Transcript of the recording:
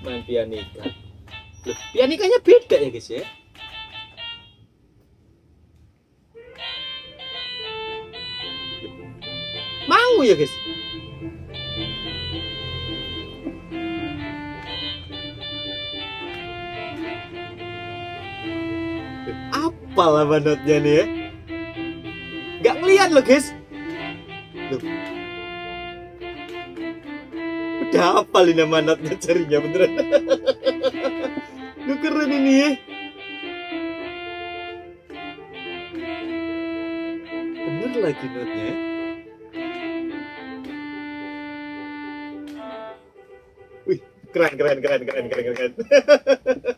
main pianika. Loh, pianikanya beda ya guys ya. Mau ya guys. Apa lah notnya nih ya? Gak ngeliat loh guys. Loh. Udah hafal ini nama notnya carinya beneran. Lu keren ini ya. Bener lagi notnya. Wih, keren.